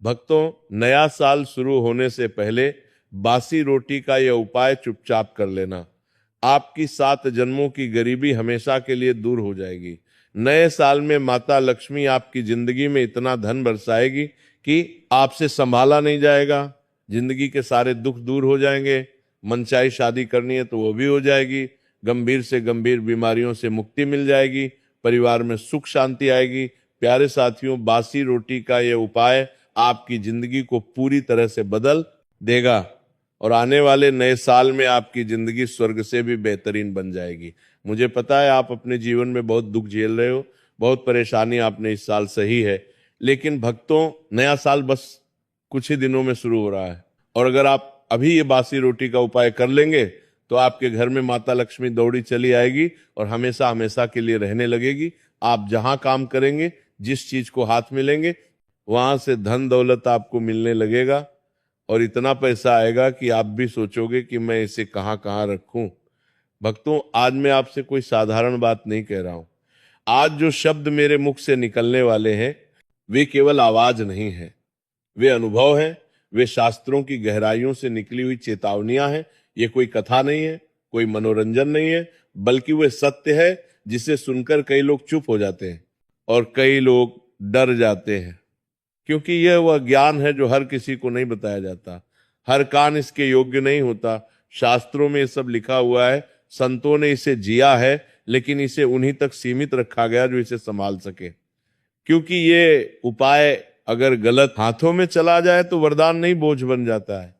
भक्तों, नया साल शुरू होने से पहले बासी रोटी का यह उपाय चुपचाप कर लेना। आपकी 7 जन्मों की गरीबी हमेशा के लिए दूर हो जाएगी। नए साल में माता लक्ष्मी आपकी जिंदगी में इतना धन बरसाएगी कि आपसे संभाला नहीं जाएगा। जिंदगी के सारे दुख दूर हो जाएंगे। मनचाही शादी करनी है तो वो भी हो जाएगी। गंभीर से गंभीर बीमारियों से मुक्ति मिल जाएगी। परिवार में सुख शांति आएगी। प्यारे साथियों, बासी रोटी का यह उपाय आपकी जिंदगी को पूरी तरह से बदल देगा और आने वाले नए साल में आपकी जिंदगी स्वर्ग से भी बेहतरीन बन जाएगी। मुझे पता है आप अपने जीवन में बहुत दुख झेल रहे हो, बहुत परेशानी आपने इस साल सही है, लेकिन भक्तों, नया साल बस कुछ ही दिनों में शुरू हो रहा है और अगर आप अभी ये बासी रोटी का उपाय कर लेंगे तो आपके घर में माता लक्ष्मी दौड़ी चली आएगी और हमेशा हमेशा के लिए रहने लगेगी। आप जहां काम करेंगे, जिस चीज को हाथ में लेंगे, वहां से धन दौलत आपको मिलने लगेगा और इतना पैसा आएगा कि आप भी सोचोगे कि मैं इसे कहां कहां रखूं। भक्तों, आज मैं आपसे कोई साधारण बात नहीं कह रहा हूं। आज जो शब्द मेरे मुख से निकलने वाले हैं वे केवल आवाज नहीं है, वे अनुभव है, वे शास्त्रों की गहराइयों से निकली हुई चेतावनियां हैं। ये कोई कथा नहीं है, कोई मनोरंजन नहीं है, बल्कि वे सत्य है जिसे सुनकर कई लोग चुप हो जाते हैं और कई लोग डर जाते हैं, क्योंकि यह वह ज्ञान है जो हर किसी को नहीं बताया जाता। हर कान इसके योग्य नहीं होता। शास्त्रों में ये सब लिखा हुआ है, संतों ने इसे जिया है, लेकिन इसे उन्हीं तक सीमित रखा गया जो इसे संभाल सके। क्योंकि ये उपाय अगर गलत हाथों में चला जाए तो वरदान नहीं, बोझ बन जाता है,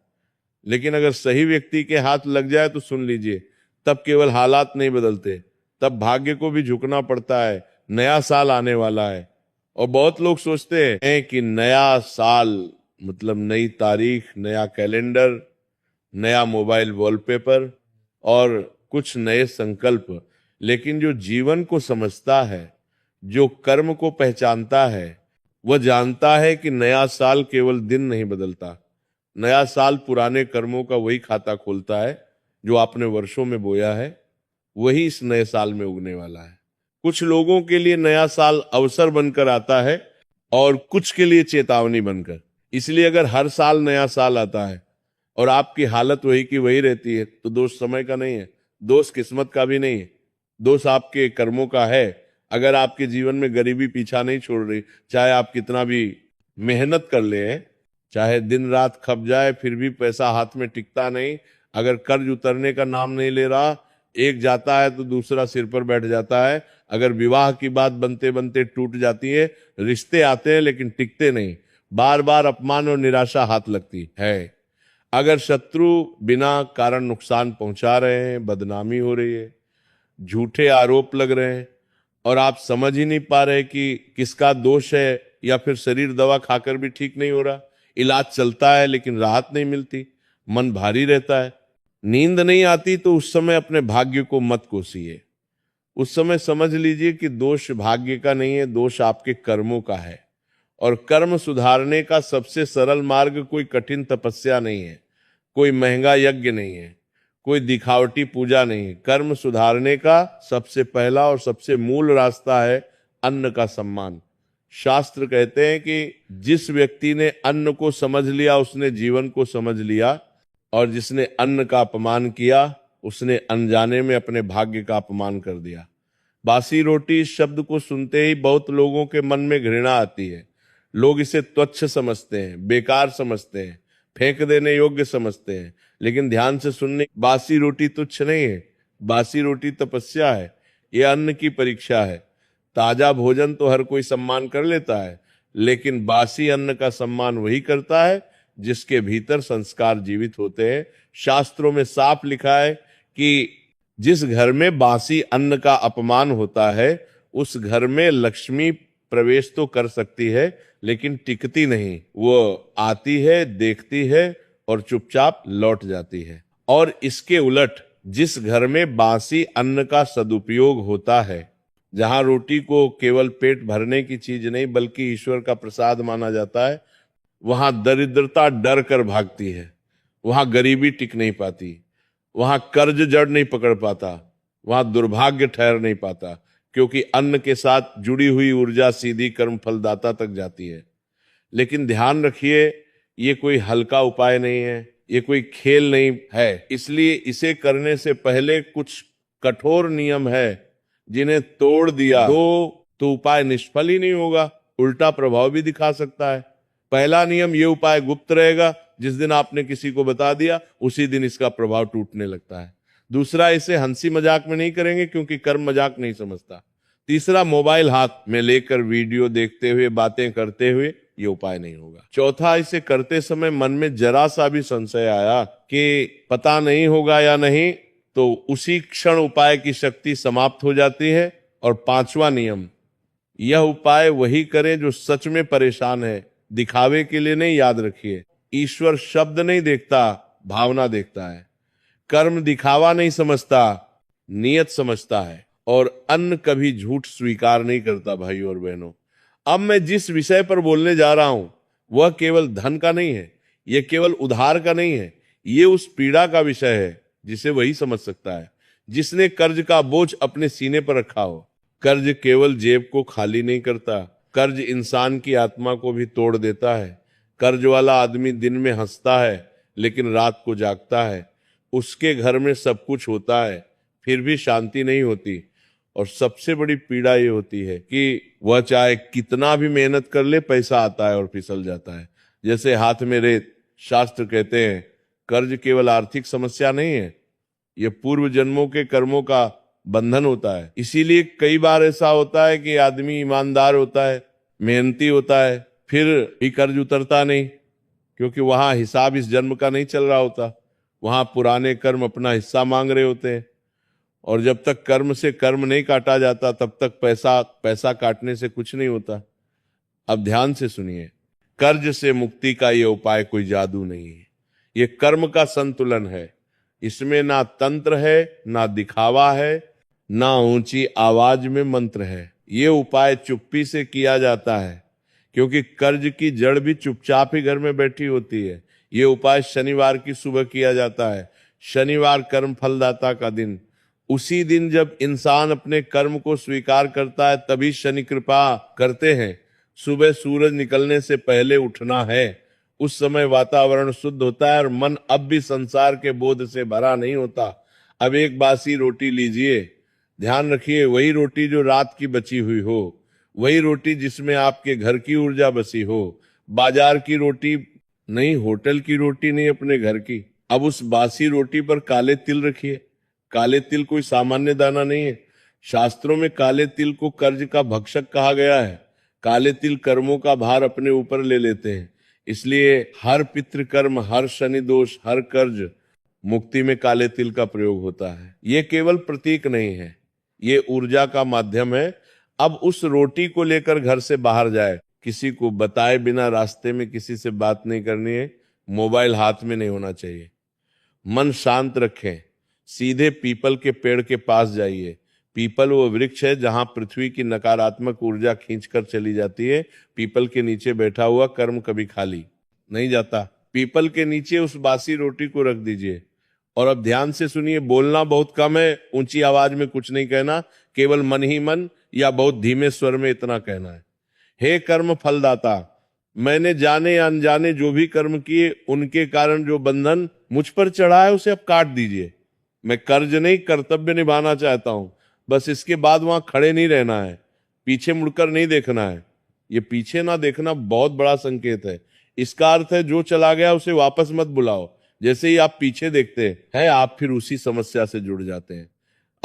लेकिन अगर सही व्यक्ति के हाथ लग जाए तो सुन लीजिए, तब केवल हालात नहीं बदलते, तब भाग्य को भी झुकना पड़ता है। नया साल आने वाला है और बहुत लोग सोचते हैं कि नया साल मतलब नई तारीख, नया कैलेंडर, नया मोबाइल वॉलपेपर और कुछ नए संकल्प। लेकिन जो जीवन को समझता है, जो कर्म को पहचानता है, वह जानता है कि नया साल केवल दिन नहीं बदलता। नया साल पुराने कर्मों का वही खाता खोलता है जो आपने वर्षों में बोया है, वही इस नए साल में उगने वाला है। कुछ लोगों के लिए नया साल अवसर बनकर आता है और कुछ के लिए चेतावनी बनकर। इसलिए अगर हर साल नया साल आता है और आपकी हालत वही की वही रहती है तो दोष समय का नहीं है, दोष किस्मत का भी नहीं है, दोष आपके कर्मों का है। अगर आपके जीवन में गरीबी पीछा नहीं छोड़ रही, चाहे आप कितना भी मेहनत कर ले, चाहे दिन रात खप जाए, फिर भी पैसा हाथ में टिकता नहीं, अगर कर्ज उतरने का नाम नहीं ले रहा, एक जाता है तो दूसरा सिर पर बैठ जाता है, अगर विवाह की बात बनते बनते टूट जाती है, रिश्ते आते हैं लेकिन टिकते नहीं, बार बार अपमान और निराशा हाथ लगती है, अगर शत्रु बिना कारण नुकसान पहुंचा रहे हैं, बदनामी हो रही है, झूठे आरोप लग रहे हैं और आप समझ ही नहीं पा रहे कि किसका दोष है, या फिर शरीर दवा खाकर भी ठीक नहीं हो रहा, इलाज चलता है लेकिन राहत नहीं मिलती, मन भारी रहता है, नींद नहीं आती, तो उस समय अपने भाग्य को मत कोसिए। उस समय समझ लीजिए कि दोष भाग्य का नहीं है, दोष आपके कर्मों का है। और कर्म सुधारने का सबसे सरल मार्ग कोई कठिन तपस्या नहीं है, कोई महंगा यज्ञ नहीं है, कोई दिखावटी पूजा नहीं है। कर्म सुधारने का सबसे पहला और सबसे मूल रास्ता है अन्न का सम्मान। शास्त्र कहते हैं कि जिस व्यक्ति ने अन्न को समझ लिया उसने जीवन को समझ लिया, और जिसने अन्न का अपमान किया उसने अनजाने में अपने भाग्य का अपमान कर दिया। बासी रोटी इस शब्द को सुनते ही बहुत लोगों के मन में घृणा आती है। लोग इसे तुच्छ समझते हैं, बेकार समझते हैं, फेंक देने योग्य समझते हैं। लेकिन ध्यान से सुनने, बासी रोटी तुच्छ नहीं है, बासी रोटी तपस्या है। यह अन्न की परीक्षा है। ताजा भोजन तो हर कोई सम्मान कर लेता है, लेकिन बासी अन्न का सम्मान वही करता है जिसके भीतर संस्कार जीवित होते हैं। शास्त्रों में साफ लिखा है कि जिस घर में बासी अन्न का अपमान होता है उस घर में लक्ष्मी प्रवेश तो कर सकती है लेकिन टिकती नहीं। वो आती है, देखती है और चुपचाप लौट जाती है। और इसके उलट जिस घर में बासी अन्न का सदुपयोग होता है, जहां रोटी को केवल पेट भरने की चीज नहीं बल्कि ईश्वर का प्रसाद माना जाता है, वहां दरिद्रता डर कर भागती है, वहां गरीबी टिक नहीं पाती, वहां कर्ज जड़ नहीं पकड़ पाता, वहां दुर्भाग्य ठहर नहीं पाता, क्योंकि अन्न के साथ जुड़ी हुई ऊर्जा सीधी कर्म फलदाता तक जाती है। लेकिन ध्यान रखिए, ये कोई हल्का उपाय नहीं है, ये कोई खेल नहीं है। इसलिए इसे करने से पहले कुछ कठोर नियम है, जिन्हें तोड़ दिया तो उपाय निष्फल ही नहीं होगा, उल्टा प्रभाव भी दिखा सकता है। पहला नियम, ये उपाय गुप्त रहेगा। जिस दिन आपने किसी को बता दिया उसी दिन इसका प्रभाव टूटने लगता है। दूसरा, इसे हंसी मजाक में नहीं करेंगे क्योंकि कर्म मजाक नहीं समझता। तीसरा, मोबाइल हाथ में लेकर वीडियो देखते हुए, बातें करते हुए ये उपाय नहीं होगा। चौथा, इसे करते समय मन में जरा सा भी संशय आया कि पता नहीं होगा या नहीं, तो उसी क्षण उपाय की शक्ति समाप्त हो जाती है। और पांचवा नियम, यह उपाय वही करे जो सच में परेशान है, दिखावे के लिए नहीं। याद रखिए, ईश्वर शब्द नहीं देखता, भावना देखता है। कर्म दिखावा नहीं समझता, नियत समझता है। और अन्न कभी झूठ स्वीकार नहीं करता। भाइयों और बहनों, अब मैं जिस विषय पर बोलने जा रहा हूं वह केवल धन का नहीं है, यह केवल उधार का नहीं है, ये उस पीड़ा का विषय है जिसे वही समझ सकता है जिसने कर्ज का बोझ अपने सीने पर रखा हो। कर्ज केवल जेब को खाली नहीं करता, कर्ज इंसान की आत्मा को भी तोड़ देता है। कर्ज वाला आदमी दिन में हंसता है लेकिन रात को जागता है। उसके घर में सब कुछ होता है फिर भी शांति नहीं होती। और सबसे बड़ी पीड़ा ये होती है कि वह चाहे कितना भी मेहनत कर ले, पैसा आता है और फिसल जाता है जैसे हाथ में रेत। शास्त्र कहते हैं कर्ज केवल आर्थिक समस्या नहीं है, यह पूर्व जन्मों के कर्मों का बंधन होता है। इसीलिए कई बार ऐसा होता है कि आदमी ईमानदार होता है, मेहनती होता है, फिर भी कर्ज उतरता नहीं, क्योंकि वहां हिसाब इस जन्म का नहीं चल रहा होता, वहां पुराने कर्म अपना हिस्सा मांग रहे होते हैं। और जब तक कर्म से कर्म नहीं काटा जाता तब तक पैसा काटने से कुछ नहीं होता। अब ध्यान से सुनिए, कर्ज से मुक्ति का ये उपाय कोई जादू नहीं है, ये कर्म का संतुलन है। इसमें ना तंत्र है, ना दिखावा है, ना ऊंची आवाज में मंत्र है। ये उपाय चुप्पी से किया जाता है, क्योंकि कर्ज की जड़ भी चुपचाप ही घर में बैठी होती है। ये उपाय शनिवार की सुबह किया जाता है। शनिवार कर्म फलदाता का दिन, उसी दिन जब इंसान अपने कर्म को स्वीकार करता है तभी शनि कृपा करते हैं। सुबह सूरज निकलने से पहले उठना है, उस समय वातावरण शुद्ध होता है और मन अब भी संसार के बोध से भरा नहीं होता। अब एक बासी रोटी लीजिए, ध्यान रखिए, वही रोटी जो रात की बची हुई हो, वही रोटी जिसमें आपके घर की ऊर्जा बसी हो, बाजार की रोटी नहीं, होटल की रोटी नहीं, अपने घर की। अब उस बासी रोटी पर काले तिल रखिए। काले तिल कोई सामान्य दाना नहीं है। शास्त्रों में काले तिल को कर्ज का भक्षक कहा गया है। काले तिल कर्मों का भार अपने ऊपर ले लेते हैं, इसलिए हर पितृकर्म, हर शनि दोष, हर कर्ज मुक्ति में काले तिल का प्रयोग होता है। ये केवल प्रतीक नहीं है, ये ऊर्जा का माध्यम है। अब उस रोटी को लेकर घर से बाहर जाए, किसी को बताए बिना रास्ते में किसी से बात नहीं करनी है, मोबाइल हाथ में नहीं होना चाहिए। मन शांत रखें, सीधे पीपल के पेड़ के पास जाइए। पीपल वो वृक्ष है जहां पृथ्वी की नकारात्मक ऊर्जा खींचकर चली जाती है। पीपल के नीचे बैठा हुआ कर्म कभी खाली नहीं जाता। पीपल के नीचे उस बासी रोटी को रख दीजिए। और अब ध्यान से सुनिए, बोलना बहुत कम है, ऊंची आवाज में कुछ नहीं कहना, केवल मन ही मन या बहुत धीमे स्वर में इतना कहना है, हे कर्म फलदाता, मैंने जाने या अनजाने जो भी कर्म किए उनके कारण जो बंधन मुझ पर चढ़ा है उसे अब काट दीजिए। मैं कर्ज नहीं, कर्तव्य निभाना चाहता हूं। बस इसके बाद वहां खड़े नहीं रहना है, पीछे मुड़कर नहीं देखना है। ये पीछे ना देखना बहुत बड़ा संकेत है। इसका अर्थ है जो चला गया उसे वापस मत बुलाओ। जैसे ही आप पीछे देखते हैं आप फिर उसी समस्या से जुड़ जाते हैं।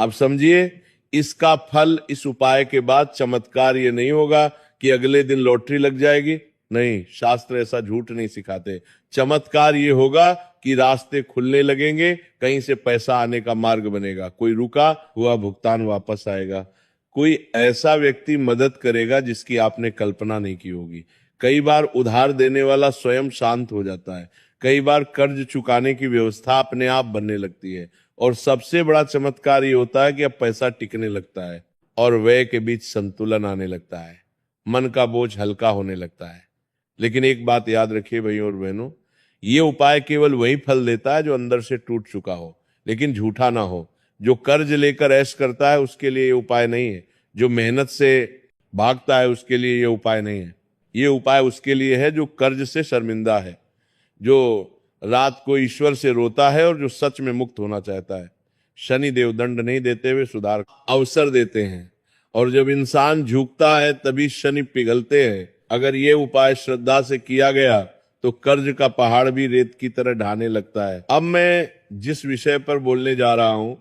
अब समझिए, इसका फल, इस उपाय के बाद चमत्कार ये नहीं होगा कि अगले दिन लॉटरी लग जाएगी। नहीं, शास्त्र ऐसा झूठ नहीं सिखाते। चमत्कार ये होगा कि रास्ते खुलने लगेंगे, कहीं से पैसा आने का मार्ग बनेगा, कोई रुका हुआ भुगतान वापस आएगा, कोई ऐसा व्यक्ति मदद करेगा जिसकी आपने कल्पना नहीं की होगी। कई बार उधार देने वाला स्वयं शांत हो जाता है। कई बार कर्ज चुकाने की व्यवस्था अपने आप बनने लगती है। और सबसे बड़ा चमत्कार ये होता है कि अब पैसा टिकने लगता है और व्यय के बीच संतुलन आने लगता है, मन का बोझ हल्का होने लगता है। लेकिन एक बात याद रखिए भाइयों और बहनों, ये उपाय केवल वही फल देता है जो अंदर से टूट चुका हो, लेकिन झूठा ना हो। जो कर्ज लेकर ऐश करता है उसके लिए ये उपाय नहीं है। जो मेहनत से भागता है उसके लिए ये उपाय नहीं है। ये उपाय उसके लिए है जो कर्ज से शर्मिंदा है, जो रात को ईश्वर से रोता है और जो सच में मुक्त होना चाहता है। शनि देव दंड नहीं देते हुए सुधार अवसर देते हैं, और जब इंसान झुकता है तभी शनि पिघलते हैं। अगर ये उपाय श्रद्धा से किया गया तो कर्ज का पहाड़ भी रेत की तरह ढाने लगता है। अब मैं जिस विषय पर बोलने जा रहा हूं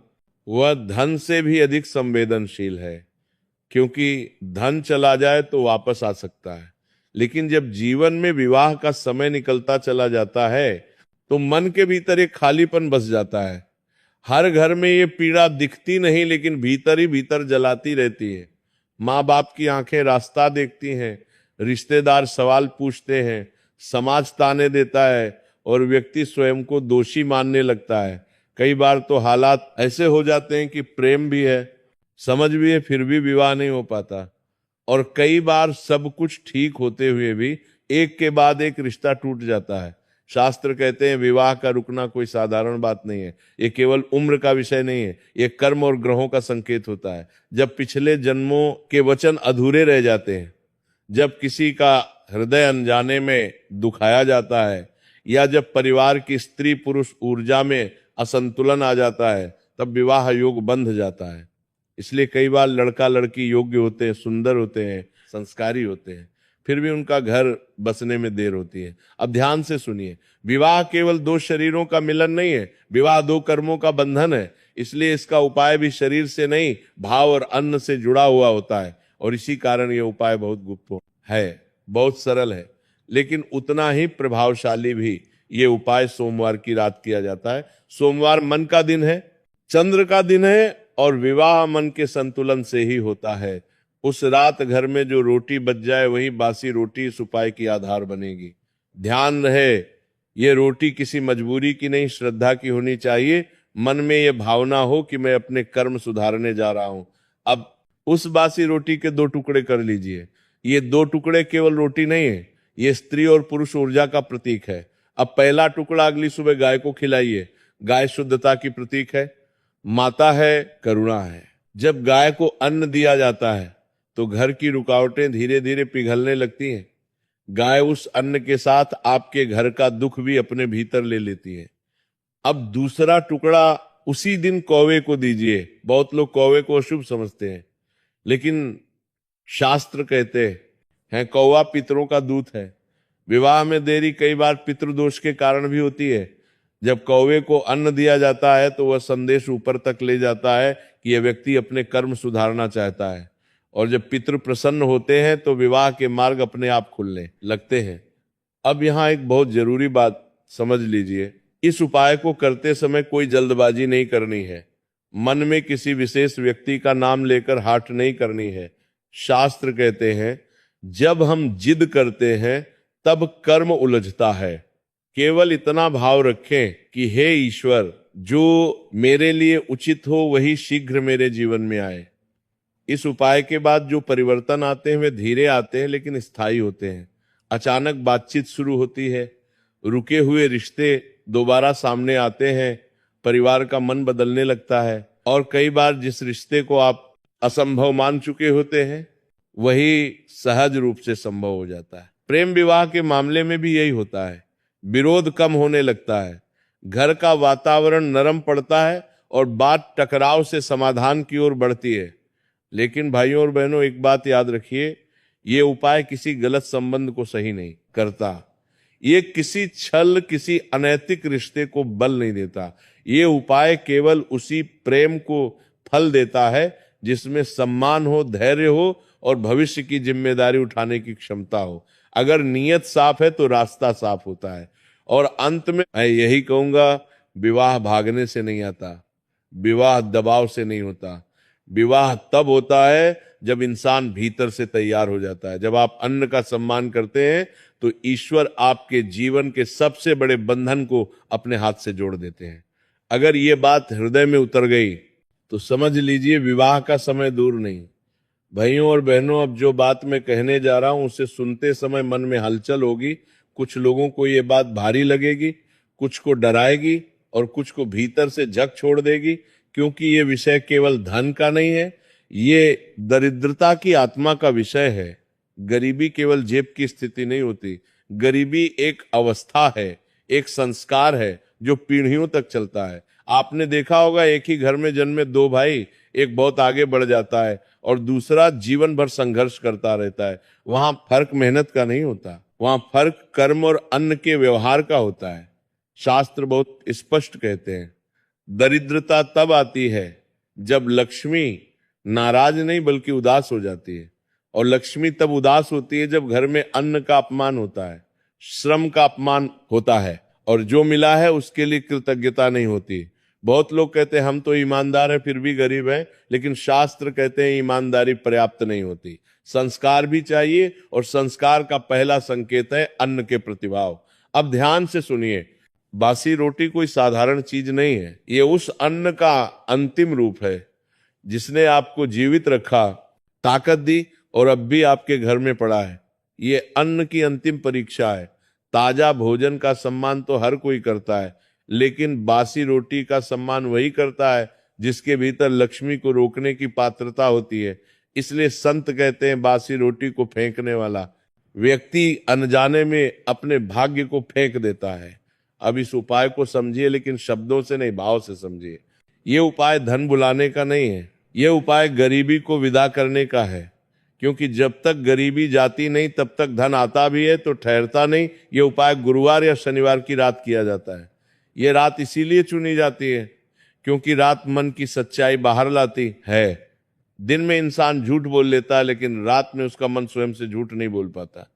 वह धन से भी अधिक संवेदनशील है, क्योंकि धन चला जाए तो वापस आ सकता है, लेकिन जब जीवन में विवाह का समय निकलता चला जाता है तो मन के भीतर एक खालीपन बस जाता है। हर घर में ये पीड़ा दिखती नहीं, लेकिन भीतर ही भीतर जलाती रहती है। माँ बाप की आंखें रास्ता देखती हैं, रिश्तेदार सवाल पूछते हैं, समाज ताने देता है और व्यक्ति स्वयं को दोषी मानने लगता है। कई बार तो हालात ऐसे हो जाते हैं कि प्रेम भी है, समझ भी है, फिर भी विवाह नहीं हो पाता। और कई बार सब कुछ ठीक होते हुए भी एक के बाद एक रिश्ता टूट जाता है। शास्त्र कहते हैं विवाह का रुकना कोई साधारण बात नहीं है, ये केवल उम्र का विषय नहीं है, ये कर्म और ग्रहों का संकेत होता है। जब पिछले जन्मों के वचन अधूरे रह जाते हैं, जब किसी का हृदय अनजाने में दुखाया जाता है, या जब परिवार की स्त्री पुरुष ऊर्जा में असंतुलन आ जाता है, तब विवाह योग बंध जाता है। इसलिए कई बार लड़का लड़की योग्य होते हैं, सुंदर होते हैं, संस्कारी होते हैं, फिर भी उनका घर बसने में देर होती है। अब ध्यान से सुनिए, विवाह केवल दो शरीरों का मिलन नहीं है, विवाह दो कर्मों का बंधन है। इसलिए इसका उपाय भी शरीर से नहीं, भाव और अन्न से जुड़ा हुआ होता है, और इसी कारण यह उपाय बहुत गुप्त है, बहुत सरल है, लेकिन उतना ही प्रभावशाली भी। ये उपाय सोमवार की रात किया जाता है। सोमवार मन का दिन है, चंद्र का दिन है, और विवाह मन के संतुलन से ही होता है। उस रात घर में जो रोटी बच जाए वही बासी रोटी इस उपाय की आधार बनेगी। ध्यान रहे, ये रोटी किसी मजबूरी की नहीं, श्रद्धा की होनी चाहिए। मन में ये भावना हो कि मैं अपने कर्म सुधारने जा रहा हूं। अब उस बासी रोटी के दो टुकड़े कर लीजिए। ये दो टुकड़े केवल रोटी नहीं है, ये स्त्री और पुरुष ऊर्जा का प्रतीक है। अब पहला टुकड़ा अगली सुबह गाय को खिलाइए। गाय शुद्धता की प्रतीक है, माता है, करुणा है। जब गाय को अन्न दिया जाता है तो घर की रुकावटें धीरे धीरे पिघलने लगती हैं। गाय उस अन्न के साथ आपके घर का दुख भी अपने भीतर ले लेती है। अब दूसरा टुकड़ा उसी दिन कौवे को दीजिए। बहुत लोग कौवे को अशुभ समझते हैं, लेकिन शास्त्र कहते हैं कौवा पितरों का दूत है। विवाह में देरी कई बार पितृदोष के कारण भी होती है। जब कौवे को अन्न दिया जाता है तो वह संदेश ऊपर तक ले जाता है कि यह व्यक्ति अपने कर्म सुधारना चाहता है, और जब पितृ प्रसन्न होते हैं तो विवाह के मार्ग अपने आप खुलने लगते हैं। अब यहाँ एक बहुत जरूरी बात समझ लीजिए, इस उपाय को करते समय कोई जल्दबाजी नहीं करनी है। मन में किसी विशेष व्यक्ति का नाम लेकर हाट नहीं करनी है। शास्त्र कहते हैं जब हम जिद करते हैं तब कर्म उलझता है। केवल इतना भाव रखें कि हे ईश्वर, जो मेरे लिए उचित हो वही शीघ्र मेरे जीवन में आए। इस उपाय के बाद जो परिवर्तन आते हैं वे धीरे आते हैं लेकिन स्थायी होते हैं। अचानक बातचीत शुरू होती है, रुके हुए रिश्ते दोबारा सामने आते हैं, परिवार का मन बदलने लगता है, और कई बार जिस रिश्ते को आप असंभव मान चुके होते हैं वही सहज रूप से संभव हो जाता है। प्रेम विवाह के मामले में भी यही होता है। विरोध कम होने लगता है, घर का वातावरण नरम पड़ता है और बात टकराव से समाधान की ओर बढ़ती है। लेकिन भाइयों और बहनों, एक बात याद रखिए, ये उपाय किसी गलत संबंध को सही नहीं करता। ये किसी छल, किसी अनैतिक रिश्ते को बल नहीं देता। ये उपाय केवल उसी प्रेम को फल देता है जिसमें सम्मान हो, धैर्य हो और भविष्य की जिम्मेदारी उठाने की क्षमता हो। अगर नीयत साफ है तो रास्ता साफ होता है। और अंत में मैं यही कहूंगा, विवाह भागने से नहीं आता, विवाह दबाव से नहीं होता। विवाह तब होता है जब इंसान भीतर से तैयार हो जाता है। जब आप अन्न का सम्मान करते हैं तो ईश्वर आपके जीवन के सबसे बड़े बंधन को अपने हाथ से जोड़ देते हैं। अगर ये बात हृदय में उतर गई तो समझ लीजिए विवाह का समय दूर नहीं। भाइयों और बहनों, अब जो बात मैं कहने जा रहा हूं उसे सुनते समय मन में हलचल होगी। कुछ लोगों को ये बात भारी लगेगी, कुछ को डराएगी और कुछ को भीतर से झक छोड़ देगी, क्योंकि ये विषय केवल धन का नहीं है, ये दरिद्रता की आत्मा का विषय है। गरीबी केवल जेब की स्थिति नहीं होती, गरीबी एक अवस्था है, एक संस्कार है जो पीढ़ियों तक चलता है। आपने देखा होगा, एक ही घर में जन्मे दो भाई, एक बहुत आगे बढ़ जाता है और दूसरा जीवन भर संघर्ष करता रहता है। वहां फर्क मेहनत का नहीं होता, वहां फर्क कर्म और अन्न के व्यवहार का होता है। शास्त्र बहुत स्पष्ट कहते हैं, दरिद्रता तब आती है जब लक्ष्मी नाराज नहीं बल्कि उदास हो जाती है, और लक्ष्मी तब उदास होती है जब घर में अन्न का अपमान होता है, श्रम का अपमान होता है, और जो मिला है उसके लिए कृतज्ञता नहीं होती। बहुत लोग कहते हैं हम तो ईमानदार हैं फिर भी गरीब हैं, लेकिन शास्त्र कहते हैं ईमानदारी पर्याप्त नहीं होती, संस्कार भी चाहिए, और संस्कार का पहला संकेत है अन्न के प्रतिभाव। अब ध्यान से सुनिए, बासी रोटी कोई साधारण चीज नहीं है, ये उस अन्न का अंतिम रूप है जिसने आपको जीवित रखा, ताकत दी और अब भी आपके घर में पड़ा है। ये अन्न की अंतिम परीक्षा है। ताजा भोजन का सम्मान तो हर कोई करता है, लेकिन बासी रोटी का सम्मान वही करता है जिसके भीतर लक्ष्मी को रोकने की पात्रता होती है। इसलिए संत कहते हैं, बासी रोटी को फेंकने वाला व्यक्ति अनजाने में अपने भाग्य को फेंक देता है। अब इस उपाय को समझिए, लेकिन शब्दों से नहीं, भाव से समझिए। ये उपाय धन बुलाने का नहीं है, ये उपाय गरीबी को विदा करने का है, क्योंकि जब तक गरीबी जाती नहीं तब तक धन आता भी है तो ठहरता नहीं। ये उपाय गुरुवार या शनिवार की रात किया जाता है। ये रात इसीलिए चुनी जाती है क्योंकि रात मन की सच्चाई बाहर लाती है। दिन में इंसान झूठ बोल लेता है, लेकिन रात में उसका मन स्वयं से झूठ नहीं बोल पाता।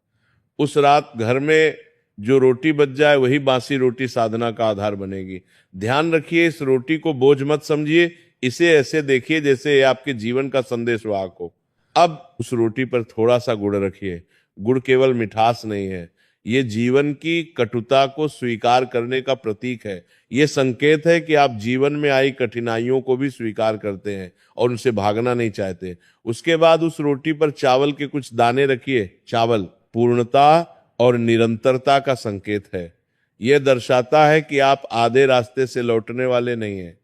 उस रात घर में जो रोटी बच जाए वही बासी रोटी साधना का आधार बनेगी। ध्यान रखिए, इस रोटी को बोझ मत समझिए, इसे ऐसे देखिए जैसे ये आपके जीवन का संदेशवाहक हो। अब उस रोटी पर थोड़ा सा गुड़ रखिए। गुड़ केवल मिठास नहीं है, ये जीवन की कटुता को स्वीकार करने का प्रतीक है। ये संकेत है कि आप जीवन में आई कठिनाइयों को भी स्वीकार करते हैं और उनसे भागना नहीं चाहते। उसके बाद उस रोटी पर चावल के कुछ दाने रखिए। चावल पूर्णता और निरंतरता का संकेत है। यह दर्शाता है कि आप आधे रास्ते से लौटने वाले नहीं हैं।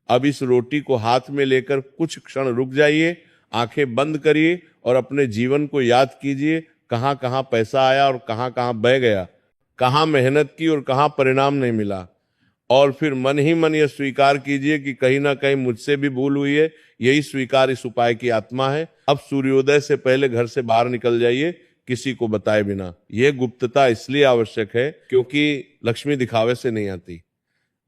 अब इस रोटी को हाथ में लेकर कुछ क्षण रुक जाइए, आंखें बंद करिए और अपने जीवन को याद कीजिए। कहां कहां पैसा आया और कहां कहां बह गया, कहां मेहनत की और कहां परिणाम नहीं मिला। और फिर मन ही मन यह स्वीकार कीजिए कि कहीं ना कहीं मुझसे भी भूल हुई है। यही स्वीकार इस उपाय की आत्मा है। अब सूर्योदय से पहले घर से बाहर निकल जाइए, किसी को बताए बिना। यह गुप्तता इसलिए आवश्यक है क्योंकि लक्ष्मी दिखावे से नहीं आती।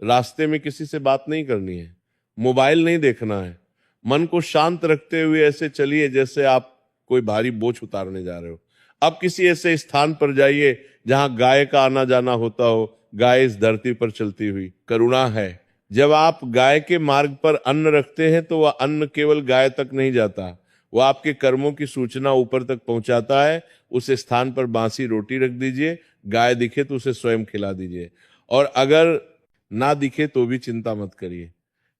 रास्ते में किसी से बात नहीं करनी है, मोबाइल नहीं देखना है। मन को शांत रखते हुए ऐसे चलिए जैसे आप कोई भारी बोझ उतारने जा रहे हो। अब किसी ऐसे स्थान पर जाइए जहां गाय का आना जाना होता हो। गाय इस धरती पर चलती हुई करुणा है। जब आप गाय के मार्ग पर अन्न रखते हैं तो वह अन्न केवल गाय तक नहीं जाता, वह आपके कर्मों की सूचना ऊपर तक पहुंचाता है। उस स्थान पर बासी रोटी रख दीजिए। गाय दिखे तो उसे स्वयं खिला दीजिए, और अगर ना दिखे तो भी चिंता मत करिए,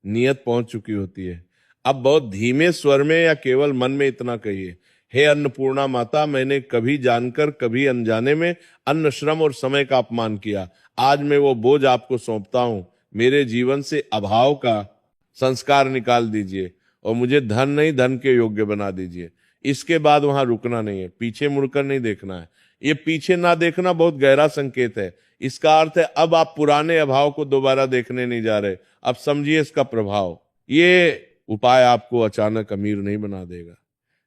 नियत पहुंच चुकी होती है। अब बहुत धीमे स्वर में या केवल मन में इतना कहिए, हे अन्नपूर्णा माता, मैंने कभी जानकर कभी अनजाने में अन्न, श्रम और समय का अपमान किया। आज मैं वो बोझ आपको सौंपता हूं। मेरे जीवन से अभाव का संस्कार निकाल दीजिए और मुझे धन नहीं, धन के योग्य बना दीजिए। इसके बाद वहां रुकना नहीं है, पीछे मुड़कर नहीं देखना है। ये पीछे ना देखना बहुत गहरा संकेत है। इसका अर्थ है अब आप पुराने अभाव को दोबारा देखने नहीं जा रहे। अब समझिए इसका प्रभाव। ये उपाय आपको अचानक अमीर नहीं बना देगा,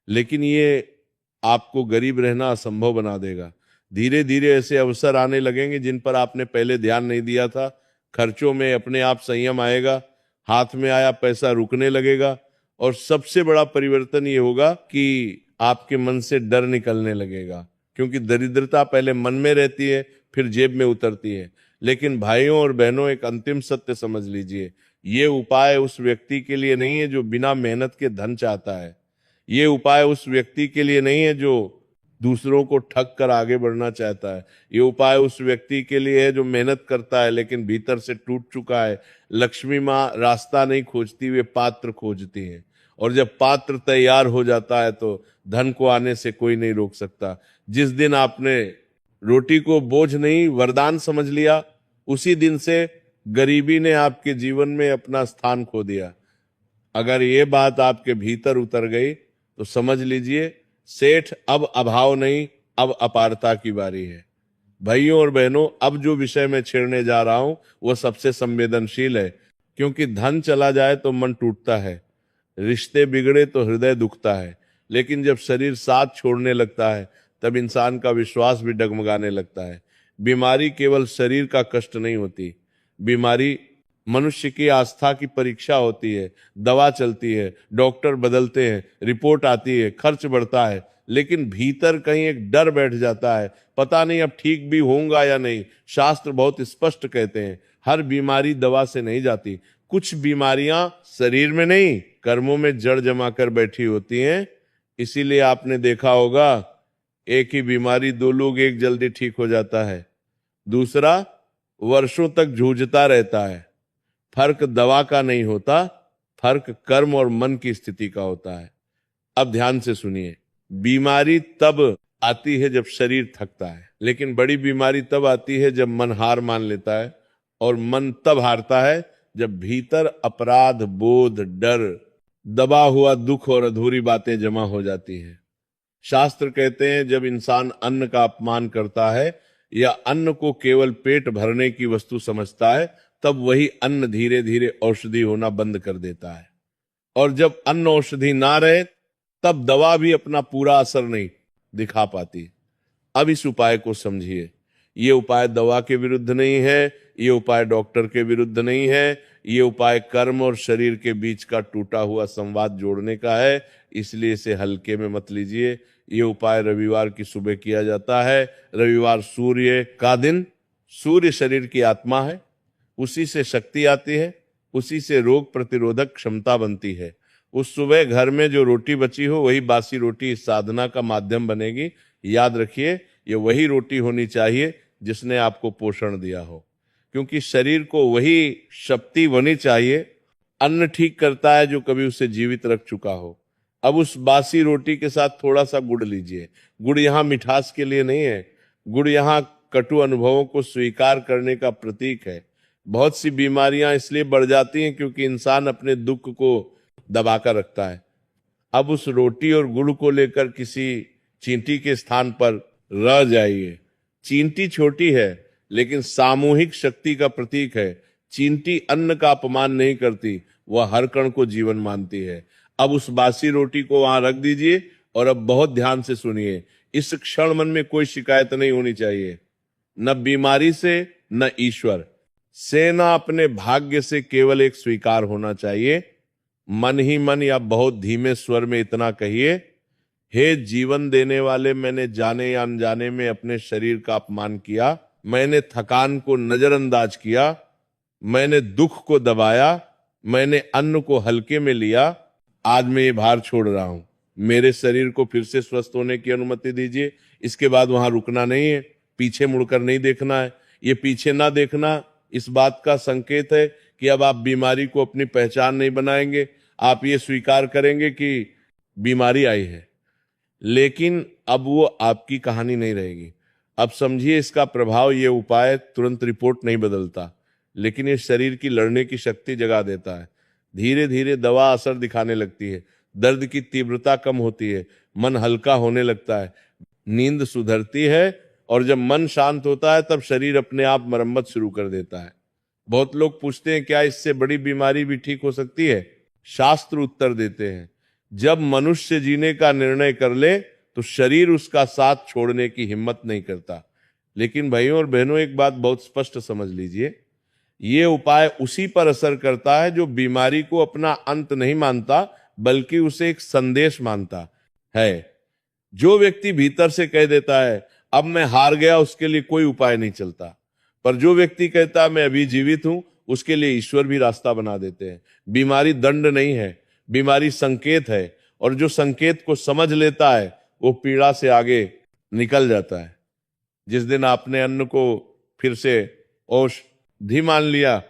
लेकिन ये आपको गरीब रहना असंभव बना देगा। धीरे धीरे ऐसे अवसर आने लगेंगे जिन पर आपने पहले ध्यान नहीं दिया था। खर्चों में अपने आप संयम आएगा, हाथ में आया पैसा रुकने लगेगा, और सबसे बड़ा परिवर्तन ये होगा कि आपके मन से डर निकलने लगेगा, क्योंकि दरिद्रता पहले मन में रहती है फिर जेब में उतरती है। लेकिन भाइयों और बहनों, एक अंतिम सत्य समझ लीजिए, ये उपाय उस व्यक्ति के लिए नहीं है जो बिना मेहनत के धन चाहता है। ये उपाय उस व्यक्ति के लिए नहीं है जो दूसरों को ठग कर आगे बढ़ना चाहता है। ये उपाय उस व्यक्ति के लिए है जो मेहनत करता है लेकिन भीतर से टूट चुका है। लक्ष्मी माँ रास्ता नहीं खोजती, वे पात्र खोजती हैं, और जब पात्र तैयार हो जाता है तो धन को आने से कोई नहीं रोक सकता। जिस दिन आपने रोटी को बोझ नहीं वरदान समझ लिया, उसी दिन से गरीबी ने आपके जीवन में अपना स्थान खो दिया। अगर ये बात आपके भीतर उतर गई तो समझ लीजिए सेठ अब अभाव नहीं, अब अपारता की बारी है। भाइयों और बहनों, अब जो विषय मैं छेड़ने जा रहा हूं वो सबसे संवेदनशील है, क्योंकि धन चला जाए तो मन टूटता है, रिश्ते बिगड़े तो हृदय दुखता है, लेकिन जब शरीर साथ छोड़ने लगता है तब इंसान का विश्वास भी डगमगाने लगता है। बीमारी केवल शरीर का कष्ट नहीं होती, बीमारी मनुष्य की आस्था की परीक्षा होती है। दवा चलती है, डॉक्टर बदलते हैं, रिपोर्ट आती है, खर्च बढ़ता है, लेकिन भीतर कहीं एक डर बैठ जाता है, पता नहीं अब ठीक भी होऊंगा या नहीं। शास्त्र बहुत स्पष्ट कहते हैं, हर बीमारी दवा से नहीं जाती। कुछ बीमारियां शरीर में नहीं, कर्मों में जड़ जमा कर बैठी होती हैं। इसीलिए आपने देखा होगा, एक ही बीमारी दो लोग, एक जल्दी ठीक हो जाता है, दूसरा वर्षों तक जूझता रहता है। फर्क दवा का नहीं होता, फर्क कर्म और मन की स्थिति का होता है। अब ध्यान से सुनिए, बीमारी तब आती है जब शरीर थकता है, लेकिन बड़ी बीमारी तब आती है जब मन हार मान लेता है, और मन तब हारता है जब भीतर अपराध बोध, डर, दबा हुआ दुख और अधूरी बातें जमा हो जाती हैं। शास्त्र कहते हैं, जब इंसान अन्न का अपमान करता है या अन्न को केवल पेट भरने की वस्तु समझता है, तब वही अन्न धीरे धीरे औषधि होना बंद कर देता है। और जब अन्न औषधि ना रहे तब दवा भी अपना पूरा असर नहीं दिखा पाती। अब इस उपाय को समझिए। ये उपाय दवा के विरुद्ध नहीं है, ये उपाय डॉक्टर के विरुद्ध नहीं है, ये उपाय कर्म और शरीर के बीच का टूटा हुआ संवाद जोड़ने का है। इसलिए इसे हल्के में मत लीजिए। ये उपाय रविवार की सुबह किया जाता है। रविवार सूर्य का दिन, सूर्य शरीर की आत्मा है, उसी से शक्ति आती है, उसी से रोग प्रतिरोधक क्षमता बनती है। उस सुबह घर में जो रोटी बची हो वही बासी रोटी इस साधना का माध्यम बनेगी। याद रखिए, ये वही रोटी होनी चाहिए जिसने आपको पोषण दिया हो, क्योंकि शरीर को वही शक्ति होनी चाहिए। अन्न ठीक करता है जो कभी उसे जीवित रख चुका हो। अब उस बासी रोटी के साथ थोड़ा सा गुड़ लीजिए। गुड़ यहाँ मिठास के लिए नहीं है, गुड़ यहाँ कटु अनुभवों को स्वीकार करने का प्रतीक है। बहुत सी बीमारियां इसलिए बढ़ जाती हैं क्योंकि इंसान अपने दुख को दबाकर रखता है। अब उस रोटी और गुड़ को लेकर किसी चींटी के स्थान पर रह जाइए। चींटी छोटी है लेकिन सामूहिक शक्ति का प्रतीक है। चींटी अन्न का अपमान नहीं करती, वह हर कण को जीवन मानती है। अब उस बासी रोटी को वहां रख दीजिए और अब बहुत ध्यान से सुनिए। इस क्षण मन में कोई शिकायत नहीं होनी चाहिए, न बीमारी से न ईश्वर से, न अपने भाग्य से। केवल एक स्वीकार होना चाहिए। मन ही मन या बहुत धीमे स्वर में इतना कहिए, हे जीवन देने वाले, मैंने जाने या अनजाने में अपने शरीर का अपमान किया, मैंने थकान को नजरअंदाज किया, मैंने दुख को दबाया, मैंने अन्न को हल्के में लिया। आज मैं ये भार छोड़ रहा हूं, मेरे शरीर को फिर से स्वस्थ होने की अनुमति दीजिए। इसके बाद वहां रुकना नहीं है, पीछे मुड़कर नहीं देखना है। ये पीछे ना देखना इस बात का संकेत है कि अब आप बीमारी को अपनी पहचान नहीं बनाएंगे। आप ये स्वीकार करेंगे कि बीमारी आई है, लेकिन अब वो आपकी कहानी नहीं रहेगी। अब समझिए इसका प्रभाव। ये उपाय तुरंत रिपोर्ट नहीं बदलता, लेकिन ये शरीर की लड़ने की शक्ति जगा देता है। धीरे धीरे दवा असर दिखाने लगती है, दर्द की तीव्रता कम होती है, मन हल्का होने लगता है, नींद सुधरती है, और जब मन शांत होता है तब शरीर अपने आप मरम्मत शुरू कर देता है। बहुत लोग पूछते हैं, क्या इससे बड़ी बीमारी भी ठीक हो सकती है? शास्त्र उत्तर देते हैं, जब मनुष्य जीने का निर्णय कर ले तो शरीर उसका साथ छोड़ने की हिम्मत नहीं करता। लेकिन भाइयों और बहनों, एक बात बहुत स्पष्ट समझ लीजिए, ये उपाय उसी पर असर करता है जो बीमारी को अपना अंत नहीं मानता, बल्कि उसे एक संदेश मानता है। जो व्यक्ति भीतर से कह देता है अब मैं हार गया, उसके लिए कोई उपाय नहीं चलता। पर जो व्यक्ति कहता है मैं अभी जीवित हूं, उसके लिए ईश्वर भी रास्ता बना देते हैं। बीमारी दंड नहीं है, बीमारी संकेत है, और जो संकेत को समझ लेता है वो पीड़ा से आगे निकल जाता है। जिस दिन आपने अन्न को फिर से औषधि मान लिया,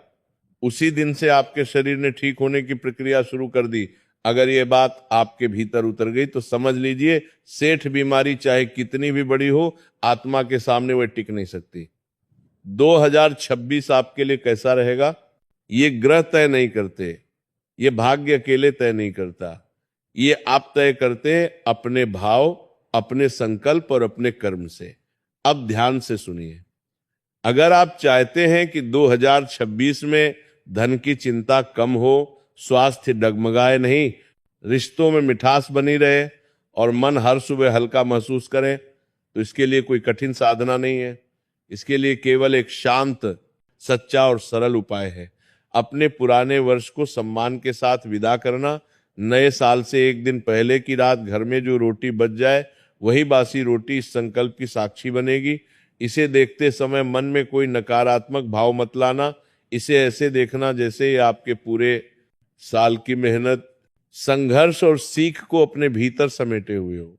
उसी दिन से आपके शरीर ने ठीक होने की प्रक्रिया शुरू कर दी। अगर ये बात आपके भीतर उतर गई तो समझ लीजिए, सेठ बीमारी चाहे कितनी भी बड़ी हो, आत्मा के सामने वह टिक नहीं सकती। 2026 आपके लिए कैसा रहेगा, ये ग्रह तय नहीं करते, ये भाग्य अकेले तय नहीं करता, ये आप तय करते हैं अपने भाव, अपने संकल्प और अपने कर्म से। अब ध्यान से सुनिए। अगर आप चाहते हैं कि 2026 में धन की चिंता कम हो, स्वास्थ्य डगमगाए नहीं, रिश्तों में मिठास बनी रहे और मन हर सुबह हल्का महसूस करें, तो इसके लिए कोई कठिन साधना नहीं है। इसके लिए केवल एक शांत, सच्चा और सरल उपाय है। अपने पुराने वर्ष को सम्मान के साथ विदा करना। नए साल से एक दिन पहले की रात घर में जो रोटी बच जाए, वही बासी रोटी इस संकल्प की साक्षी बनेगी। इसे देखते समय मन में कोई नकारात्मक भाव मत लाना। इसे ऐसे देखना जैसे ये आपके पूरे साल की मेहनत, संघर्ष और सीख को अपने भीतर समेटे हुए हो।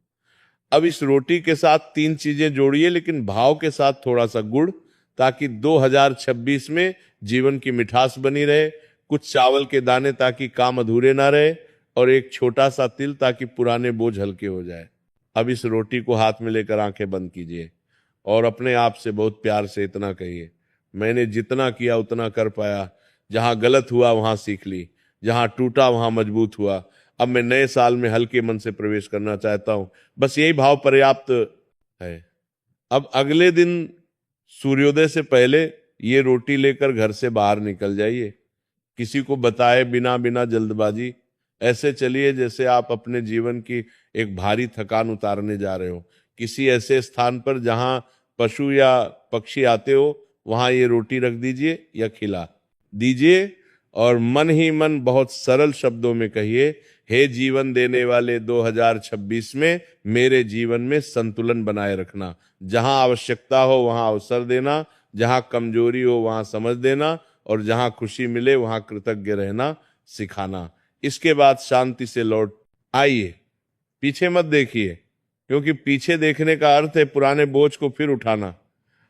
अब इस रोटी के साथ 3 चीजें जोड़िए, लेकिन भाव के साथ थोड़ा सा गुड़, ताकि 2026 में जीवन की मिठास बनी रहे। कुछ चावल के दाने ताकि काम अधूरे ना रहे, और एक छोटा सा तिल ताकि पुराने बोझ हल्के हो जाए। अब इस रोटी को हाथ में लेकर आंखें बंद कीजिए और अपने आप से बहुत प्यार से इतना कहिए, मैंने जितना किया उतना कर पाया। जहां गलत हुआ वहां सीख ली, जहां टूटा वहां मजबूत हुआ। अब मैं नए साल में हल्के मन से प्रवेश करना चाहता हूं। बस यही भाव पर्याप्त है। अब अगले दिन सूर्योदय से पहले ये रोटी लेकर घर से बाहर निकल जाइए। किसी को बताए बिना बिना जल्दबाजी। ऐसे चलिए जैसे आप अपने जीवन की एक भारी थकान उतारने जा रहे हो। किसी ऐसे स्थान पर जहां पशु या पक्षी आते हो, वहां ये रोटी रख दीजिए या खिला दीजिए, और मन ही मन बहुत सरल शब्दों में कहिए, हे जीवन देने वाले 2026 में मेरे जीवन में संतुलन बनाए रखना। जहां आवश्यकता हो वहां अवसर देना, जहां कमजोरी हो वहां समझ देना, और जहां खुशी मिले वहां कृतज्ञ रहना सिखाना। इसके बाद शांति से लौट आइए, पीछे मत देखिए, क्योंकि पीछे देखने का अर्थ है पुराने बोझ को फिर उठाना।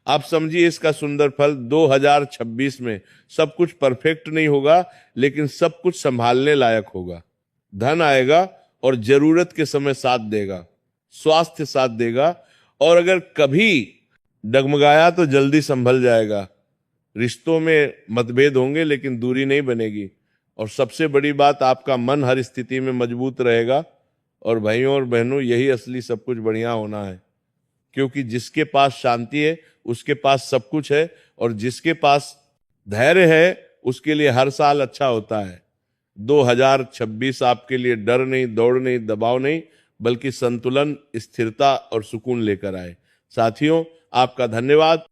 आप समझिए इसका सुंदर फल 2026 में सब कुछ परफेक्ट नहीं होगा, लेकिन सब कुछ संभालने लायक होगा। धन आएगा और जरूरत के समय साथ देगा, स्वास्थ्य साथ देगा, और अगर कभी डगमगाया तो जल्दी संभल जाएगा। रिश्तों में मतभेद होंगे लेकिन दूरी नहीं बनेगी, और सबसे बड़ी बात, आपका मन हर स्थिति में मजबूत रहेगा। और भाइयों और बहनों, यही असली सब कुछ बढ़िया होना है, क्योंकि जिसके पास शांति है उसके पास सब कुछ है, और जिसके पास धैर्य है उसके लिए हर साल अच्छा होता है। 2026 आपके लिए डर नहीं, दौड़ नहीं, दबाव नहीं, बल्कि संतुलन, स्थिरता और सुकून लेकर आए। साथियों, आपका धन्यवाद।